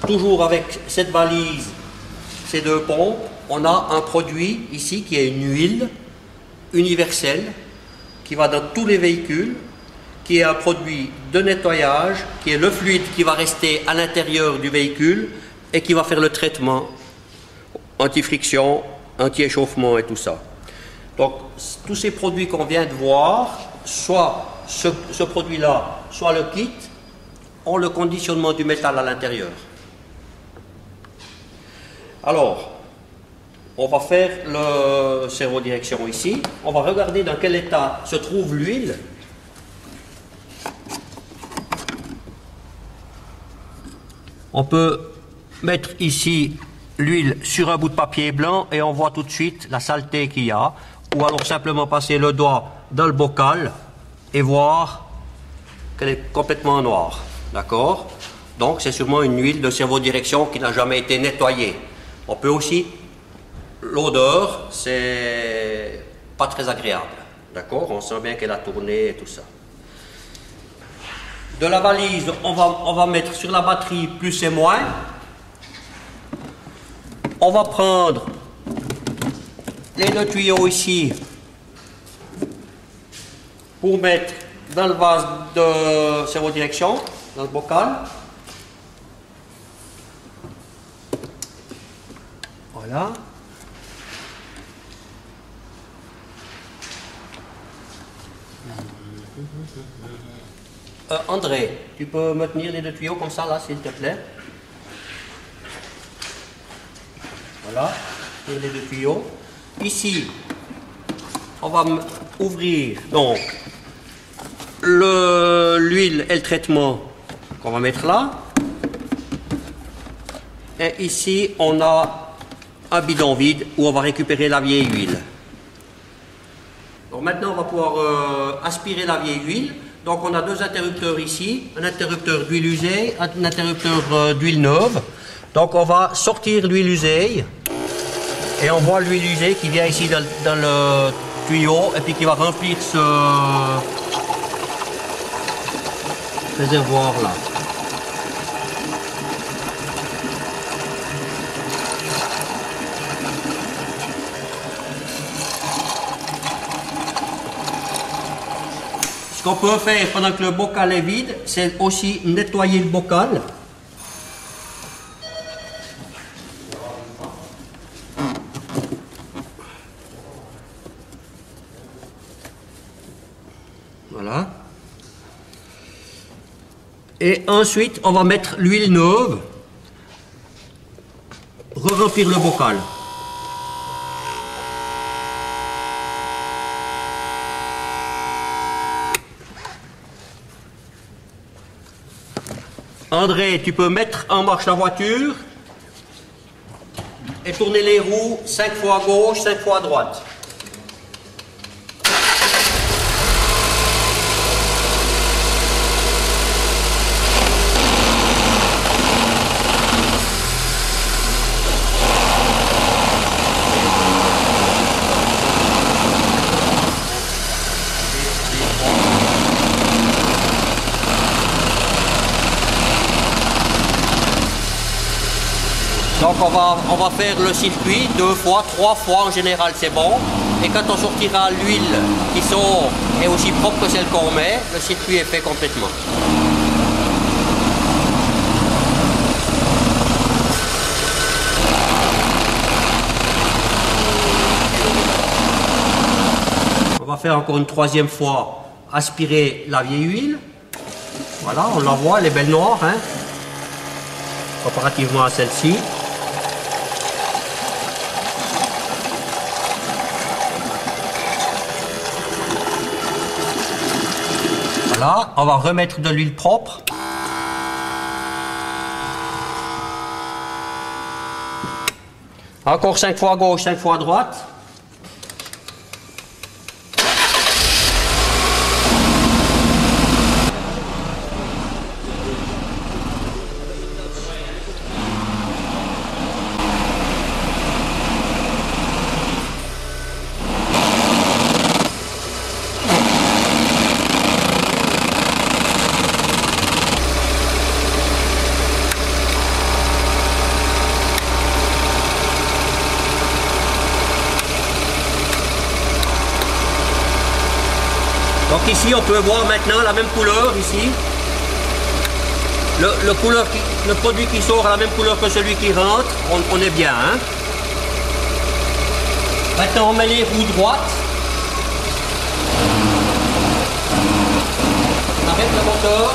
toujours avec cette valise, ces deux pompes, on a un produit ici qui est une huile universelle qui va dans tous les véhicules, qui est un produit de nettoyage, qui est le fluide qui va rester à l'intérieur du véhicule et qui va faire le traitement anti-friction, anti-échauffement et tout ça. Donc, tous ces produits qu'on vient de voir, soit ce produit-là, soit le kit, ont le conditionnement du métal à l'intérieur. Alors, on va faire le servo-direction ici. On va regarder dans quel état se trouve l'huile. On peut mettre ici l'huile sur un bout de papier blanc et on voit tout de suite la saleté qu'il y a. Ou alors simplement passer le doigt dans le bocal et voir qu'elle est complètement noire. D'accord? Donc c'est sûrement une huile de servo-direction qui n'a jamais été nettoyée. On peut aussi, l'odeur, c'est pas très agréable. D'accord? On sent bien qu'elle a tourné et tout ça. De la valise, on va mettre sur la batterie plus et moins. On va prendre les deux tuyaux ici pour mettre dans le vase de servo-direction, dans le bocal. Voilà. André, tu peux me tenir les deux tuyaux comme ça là, s'il te plaît? Voilà, les deux tuyaux. Ici, on va ouvrir donc l'huile et le traitement qu'on va mettre là. Et ici, on a un bidon vide où on va récupérer la vieille huile. Donc maintenant, on va pouvoir aspirer la vieille huile. Donc on a deux interrupteurs ici, un interrupteur d'huile usée, un interrupteur d'huile neuve. Donc on va sortir l'huile usée et on voit l'huile usée qui vient ici dans le tuyau et puis qui va remplir ce réservoir là. Ce qu'on peut faire pendant que le bocal est vide, c'est aussi nettoyer le bocal. Voilà. Et ensuite, on va mettre l'huile neuve, re-remplir le bocal. André, tu peux mettre en marche la voiture et tourner les roues 5 fois à gauche, 5 fois à droite. Donc on va faire le circuit 2 fois, 3 fois en général, c'est bon. Et quand on sortira l'huile qui sort est aussi propre que celle qu'on met, le circuit est fait complètement. On va faire encore une 3e fois aspirer la vieille huile. Voilà, on la voit, elle est belle noire, hein, comparativement à celle-ci. Voilà, on va remettre de l'huile propre. Encore 5 fois à gauche, 5 fois à droite. Donc ici, on peut voir maintenant la même couleur ici. Le produit qui sort a la même couleur que celui qui rentre. On est bien. Hein? Maintenant, on met les roues droites. On arrête le moteur.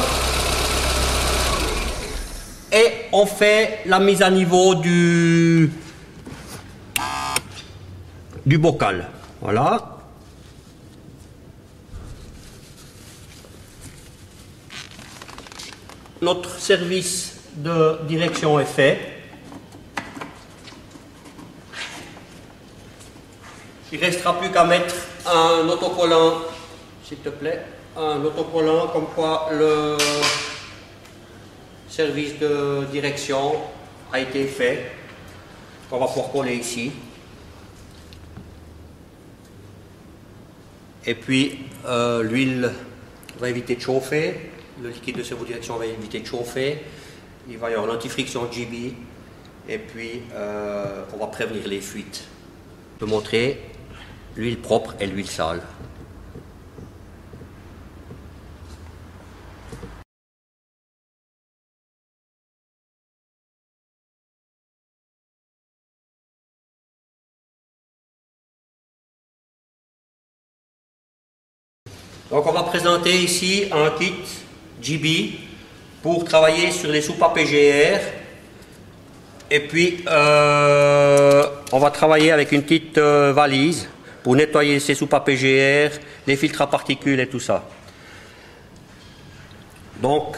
Et on fait la mise à niveau du bocal. Voilà. Notre service de direction est fait. Il ne restera plus qu'à mettre un autocollant, s'il te plaît, un autocollant comme quoi le service de direction a été fait. On va pouvoir coller ici. Et puis l'huile va éviter de chauffer. Le liquide de servo-direction va éviter de chauffer. Il va y avoir l'antifriction GB. Et puis, on va prévenir les fuites. Je peux montrer l'huile propre et l'huile sale. Donc, on va présenter ici un kit GB pour travailler sur les soupapes PGR. Et puis on va travailler avec une petite valise pour nettoyer ces soupapes PGR, les filtres à particules et tout ça. Donc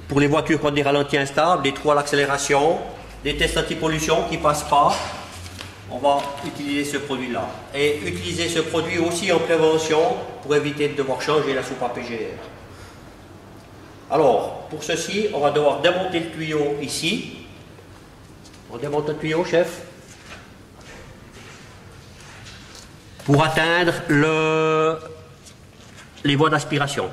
pour les voitures qui ont des ralentis instables, des trous à l'accélération, des tests anti-pollution qui ne passent pas, on va utiliser ce produit là. Et utiliser ce produit aussi en prévention pour éviter de devoir changer la soupape PGR. Alors, pour ceci, on va devoir démonter le tuyau ici. On démonte le tuyau, chef. Pour atteindre les voies d'aspiration.